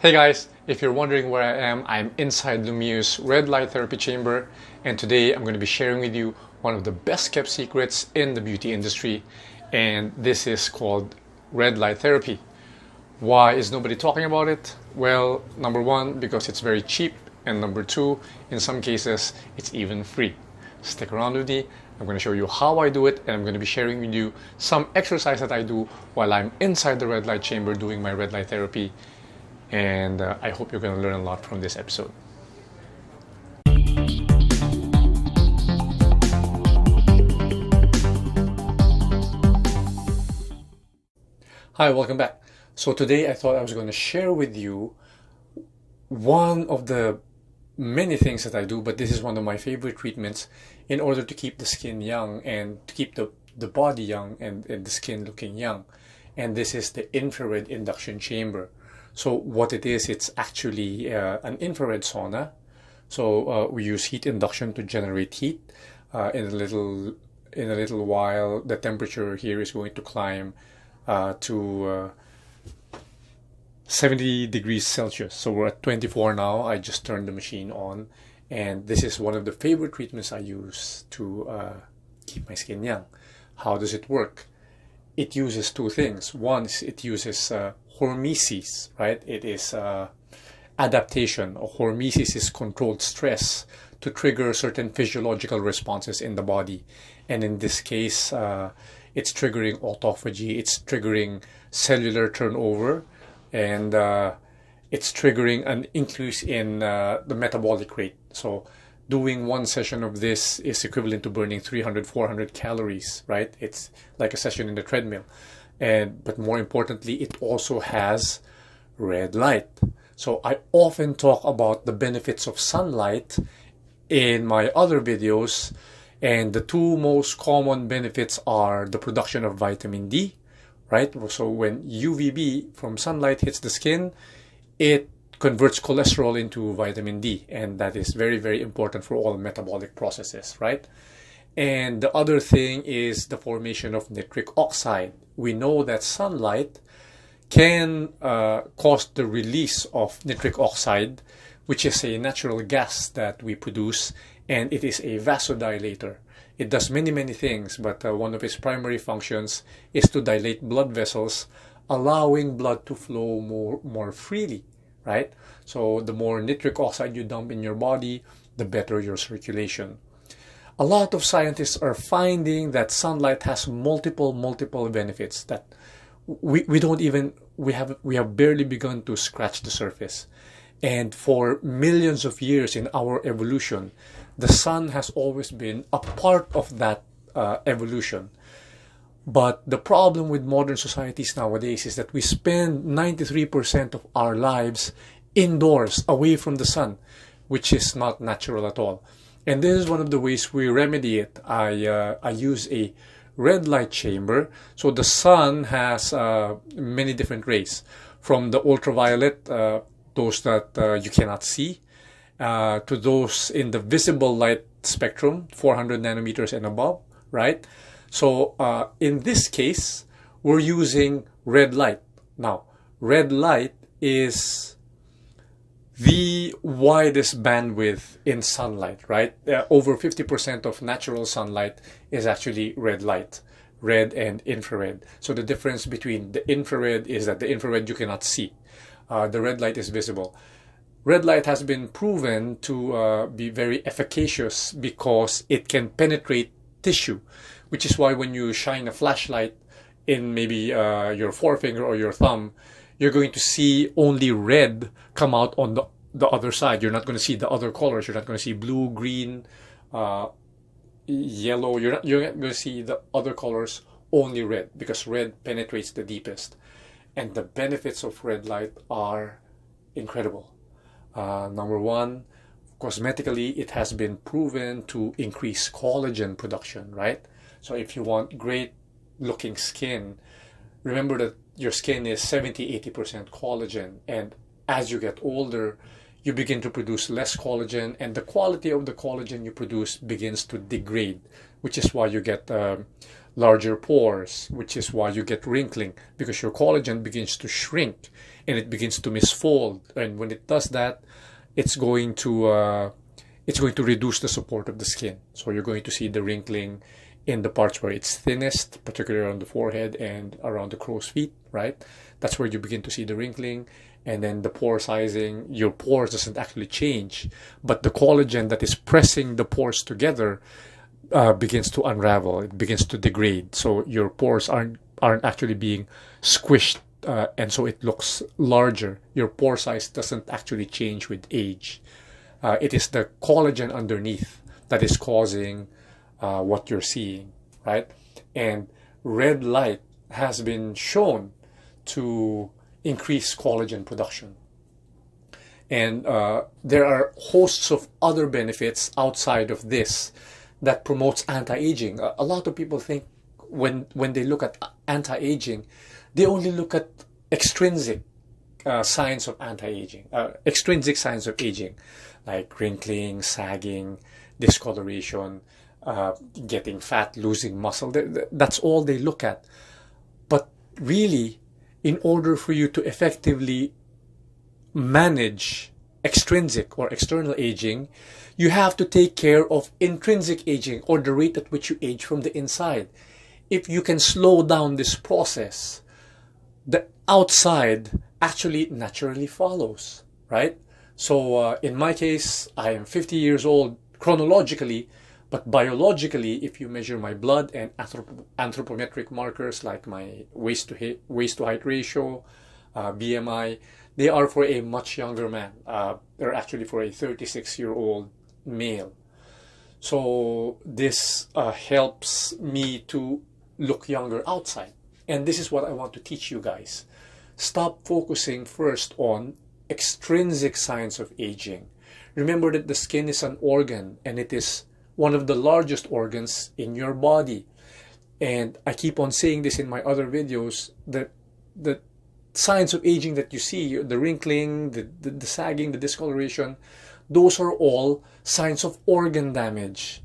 Hey guys, if you're wondering where I am, I'm inside Lemieux's red light therapy chamber, and today I'm going to be sharing with you one of the best kept secrets in the beauty industry, and this is called red light therapy. Why is nobody talking about it? Well, number one, because it's very cheap, and number two, in some cases, it's even free. Stick around with me. I'm going to show you how I do it, and I'm going to be sharing with you some exercise that I do while I'm inside the red light chamber doing my red light therapy. And I hope you're going to learn a lot from this episode. Hi, welcome back. So today I thought I was going to share with you one of the many things that I do, but this is one of my favorite treatments in order to keep the skin young and to keep the body young and the skin looking young. And this is the infrared induction chamber. So what it is, it's actually an infrared sauna. So we use heat induction to generate heat. In a little while, the temperature here is going to climb to 70 degrees Celsius. So we're at 24 now. I just turned the machine on, and this is one of the favorite treatments I use to keep my skin young. How does it work? It uses two things. One is it uses hormesis, right? It is adaptation. Hormesis is controlled stress to trigger certain physiological responses in the body. And in this case, it's triggering autophagy, it's triggering cellular turnover, and it's triggering an increase in the metabolic rate. So doing one session of this is equivalent to burning 300-400 calories, right? It's like a session in the treadmill. But more importantly, it also has red light. So I often talk about the benefits of sunlight in my other videos, and the two most common benefits are the production of vitamin D, right? So when UVB from sunlight hits the skin, it converts cholesterol into vitamin D, and that is very, very important for all metabolic processes, right? And the other thing is the formation of nitric oxide. We know that sunlight can cause the release of nitric oxide, which is a natural gas that we produce, and it is a vasodilator. It does many, many things, but one of its primary functions is to dilate blood vessels, allowing blood to flow more freely, right? So the more nitric oxide you dump in your body, the better your circulation. A lot of scientists are finding that sunlight has multiple benefits that we have barely begun to scratch the surface. And for millions of years in our evolution, the sun has always been a part of that evolution. But the problem with modern societies nowadays is that we spend 93% of our lives indoors, away from the sun, which is not natural at all. And this is one of the ways we remedy it. I use a red light chamber. So the sun has many different rays, from the ultraviolet, those that you cannot see, to those in the visible light spectrum, 400 nanometers and above, right? So in this case, we're using red light. Now, red light is the widest bandwidth in sunlight, right? Over 50% of natural sunlight is actually red light, red and infrared. So the difference between the infrared is that the infrared you cannot see. The red light is visible. Red light has been proven to be very efficacious because it can penetrate tissue, which is why when you shine a flashlight in maybe your forefinger or your thumb, you're going to see only red come out on the other side. You're not going to see the other colors. You're not going to see blue, green, yellow. You're not going to see the other colors, only red, because red penetrates the deepest. And the benefits of red light are incredible. Number one, cosmetically, it has been proven to increase collagen production, right? So if you want great looking skin, remember that your skin is 70-80% collagen, and as you get older, you begin to produce less collagen, and the quality of the collagen you produce begins to degrade, which is why you get larger pores, which is why you get wrinkling, because your collagen begins to shrink and it begins to misfold. And when it does that, it's going to reduce the support of the skin. So you're going to see the wrinkling in the parts where it's thinnest, particularly around the forehead and around the crow's feet, right? That's where you begin to see the wrinkling. And then the pore sizing, your pores doesn't actually change, but the collagen that is pressing the pores together begins to unravel. It begins to degrade. So your pores aren't actually being squished, and so it looks larger. Your pore size doesn't actually change with age. It is the collagen underneath that is causing what you're seeing, right? And red light has been shown to increase collagen production. And there are hosts of other benefits outside of this that promotes anti-aging. A lot of people think when they look at anti-aging, they only look at extrinsic signs of anti-aging, extrinsic signs of aging, like wrinkling, sagging, discoloration, getting fat, losing muscle. That's all they look at. But really, in order for you to effectively manage extrinsic or external aging, you have to take care of intrinsic aging, or the rate at which you age from the inside. If you can slow down this process, the outside actually naturally follows, right? So in my case, I am 50 years old chronologically, but biologically, if you measure my blood and anthropometric markers like my waist to height ratio, BMI, they are for a much younger man. They're actually for a 36-year-old male. So this helps me to look younger outside. And this is what I want to teach you guys. Stop focusing first on extrinsic signs of aging. Remember that the skin is an organ, and it is one of the largest organs in your body. And I keep on saying this in my other videos, that the signs of aging that you see, the wrinkling, the sagging, the discoloration, those are all signs of organ damage.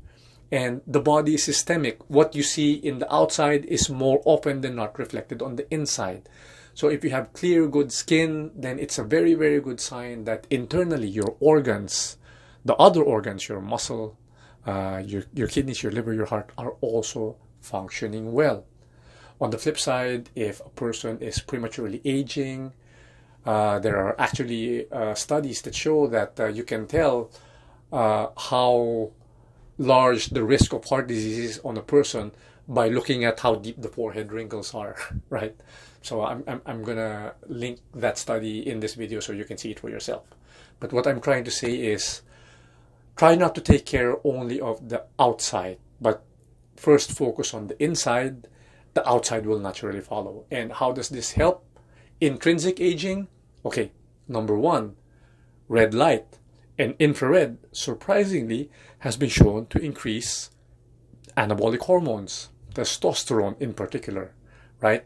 And the body is systemic. What you see in the outside is more often than not reflected on the inside. So if you have clear, good skin, then it's a very, very good sign that internally your organs, the other organs, your muscle, your kidneys, your liver, your heart, are also functioning well. On the flip side, if a person is prematurely aging, there are actually studies that show that you can tell how large the risk of heart disease is on a person by looking at how deep the forehead wrinkles are, right? So I'm gonna link that study in this video so you can see it for yourself. But what I'm trying to say is, try not to take care only of the outside, but first focus on the inside. The outside will naturally follow. And how does this help intrinsic aging? Okay, number one, red light and infrared, surprisingly, has been shown to increase anabolic hormones, testosterone in particular, right?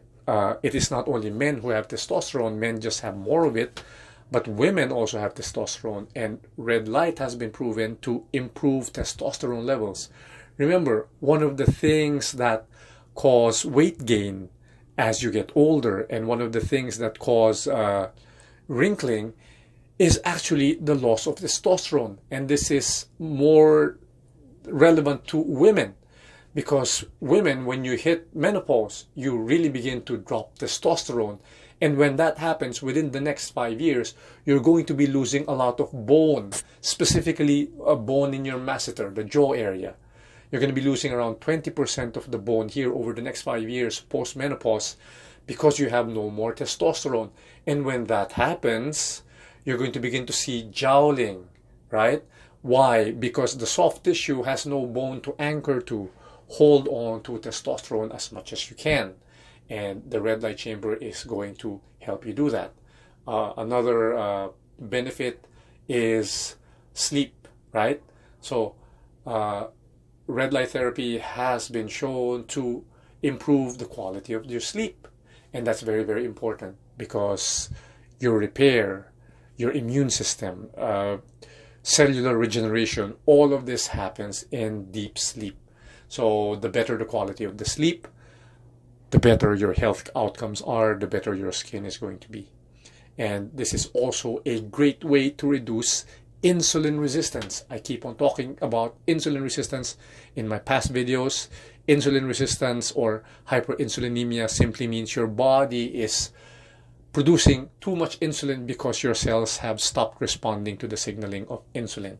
It is not only men who have testosterone, men just have more of it, but women also have testosterone, and red light has been proven to improve testosterone levels. Remember, one of the things that cause weight gain as you get older, and one of the things that cause wrinkling, is actually the loss of testosterone. And this is more relevant to women, because women, when you hit menopause, you really begin to drop testosterone. And when that happens, within the next 5 years, you're going to be losing a lot of bone, specifically a bone in your masseter, the jaw area. You're going to be losing around 20% of the bone here over the next 5 years post-menopause, because you have no more testosterone. And when that happens, you're going to begin to see jowling, right? Why? Because the soft tissue has no bone to anchor to hold on to testosterone as much as you can. And the red light chamber is going to help you do that. Another benefit is sleep, right? So red light therapy has been shown to improve the quality of your sleep. And that's very, very important, because your repair, your immune system, cellular regeneration. All of this happens in deep sleep. So the better the quality of the sleep, the better your health outcomes are, the better your skin is going to be. And this is also a great way to reduce insulin resistance. I keep on talking about insulin resistance in my past videos. Insulin resistance or hyperinsulinemia simply means your body is producing too much insulin because your cells have stopped responding to the signaling of insulin.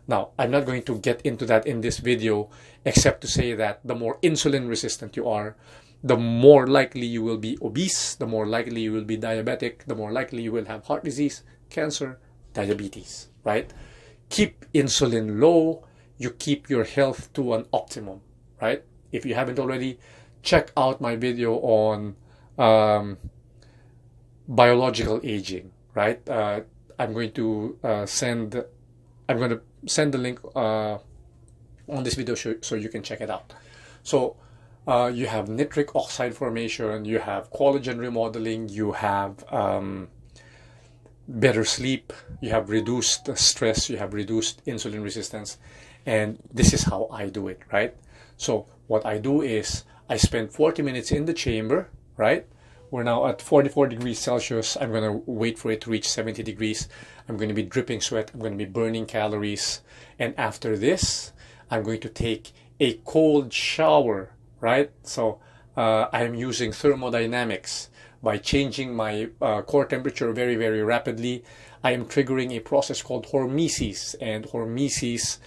Now, I'm not going to get into that in this video, except to say that the more insulin resistant you are, the more likely you will be obese, the more likely you will be diabetic, the more likely you will have heart disease, cancer, diabetes, right? Keep insulin low, you keep your health to an optimum, right? If you haven't already, check out my video on biological aging, right? I'm going to send the link on this video so you can check it out. So you have nitric oxide formation, you have collagen remodeling, you have better sleep, you have reduced stress, you have reduced insulin resistance, and this is how I do it, right? So what I do is I spend 40 minutes in the chamber, right? We're now at 44 degrees Celsius. I'm going to wait for it to reach 70 degrees. I'm going to be dripping sweat. I'm going to be burning calories. And after this, I'm going to take a cold shower, right? So I'm using thermodynamics. By changing my core temperature very, very rapidly, I am triggering a process called hormesis. And hormesis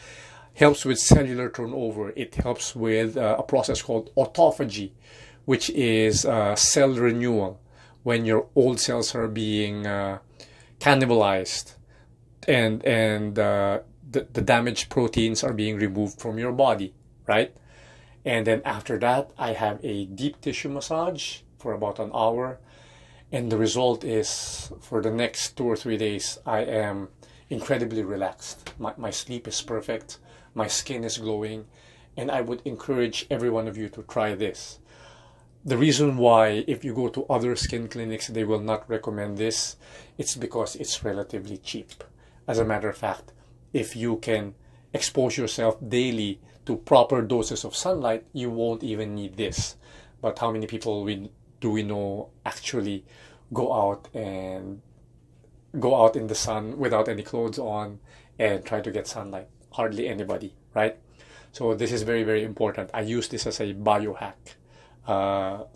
helps with cellular turnover. It helps with a process called autophagy, which is cell renewal, when your old cells are being cannibalized and the damaged proteins are being removed from your body, right? And then after that, I have a deep tissue massage for about an hour. And the result is, for the next 2 or 3 days, I am incredibly relaxed. My sleep is perfect. My skin is glowing. And I would encourage every one of you to try this. The reason why, if you go to other skin clinics, they will not recommend this, it's because it's relatively cheap. As a matter of fact, if you can expose yourself daily to proper doses of sunlight, you won't even need this. But how many people do we know actually go out in the sun without any clothes on and try to get sunlight? Hardly anybody, right? So this is very, very important. I use this as a biohack. A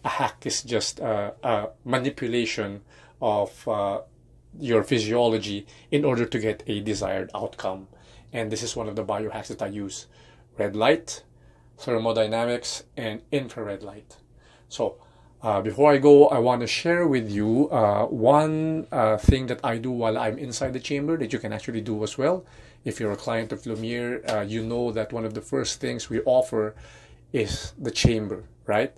hack is just a manipulation of your physiology in order to get a desired outcome. And this is one of the biohacks that I use. Red light, thermodynamics, and infrared light. So before I go, I want to share with you one thing that I do while I'm inside the chamber that you can actually do as well. If you're a client of Lumiere, you know that one of the first things we offer is the chamber, right?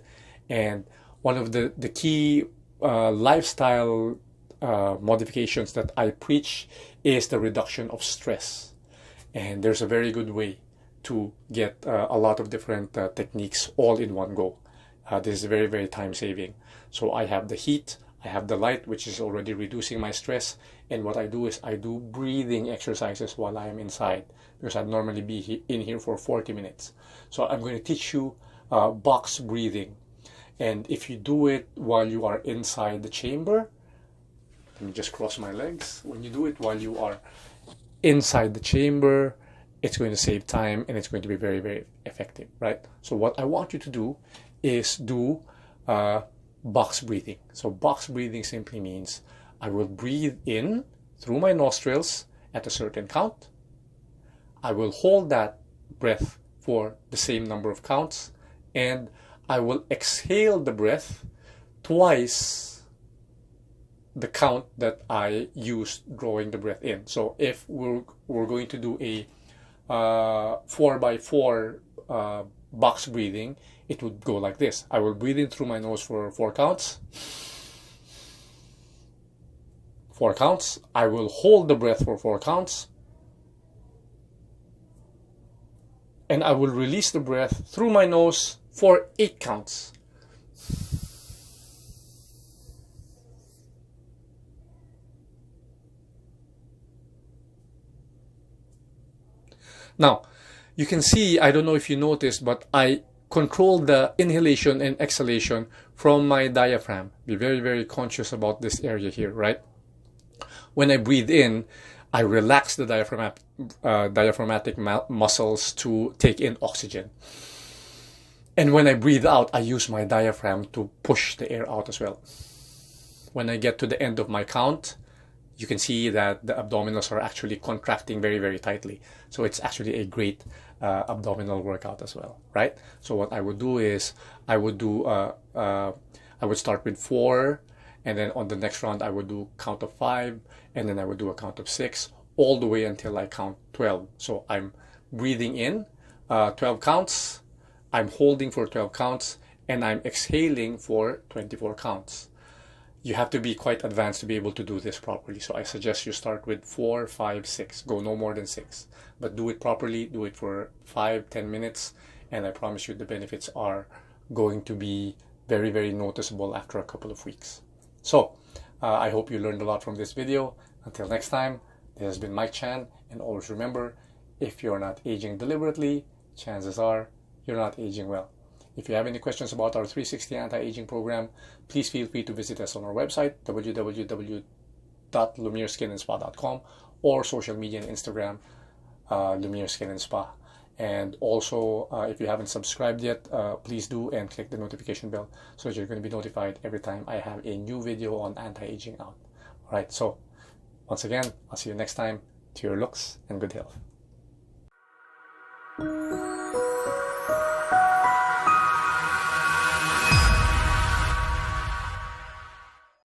And one of the key lifestyle modifications that I preach is the reduction of stress. And there's a very good way to get a lot of different techniques all in one go. This is very, very time saving. So I have the heat, I have the light, which is already reducing my stress. And what I do is I do breathing exercises while I am inside, because I'd normally be in here for 40 minutes. So I'm going to teach you box breathing. And if you do it while you are inside the chamber, let me just cross my legs. When you do it while you are inside the chamber, it's going to save time and it's going to be very, very effective, right? So what I want you to do is do box breathing. So box breathing simply means I will breathe in through my nostrils at a certain count. I will hold that breath for the same number of counts, and I will exhale the breath twice the count that I used drawing the breath in. So if we're going to do a 4x4 box breathing, it would go like this. I will breathe in through my nose for 4 counts. 4 counts. I will hold the breath for 4 counts. And I will release the breath through my nose for 8 counts. Now, you can see, I don't know if you noticed, but I control the inhalation and exhalation from my diaphragm. Be very, very conscious about this area here, right? When I breathe in, I relax the diaphragmatic muscles to take in oxygen. And when I breathe out, I use my diaphragm to push the air out as well. When I get to the end of my count, you can see that the abdominals are actually contracting very, very tightly. So it's actually a great abdominal workout as well, right? So what I would do is I would start with 4, and then on the next round I would do count of 5, and then I would do a count of 6, all the way until I count 12. So I'm breathing in 12 counts, I'm holding for 12 counts, and I'm exhaling for 24 counts. You have to be quite advanced to be able to do this properly. So I suggest you start with 4, 5, 6. Go no more than 6. But do it properly. Do it for 5, 10 minutes. And I promise you the benefits are going to be very, very noticeable after a couple of weeks. So I hope you learned a lot from this video. Until next time, this has been Mike Chan. And always remember, if you're not aging deliberately, chances are you're not aging well. If you have any questions about our 360 anti-aging program, please feel free to visit us on our website, www.lumiereskinandspa.com, or social media and Instagram, Lumiere Skin and Spa. And also, if you haven't subscribed yet, please do and click the notification bell so that you're going to be notified every time I have a new video on anti-aging out. All right, so once again, I'll see you next time. To your looks and good health.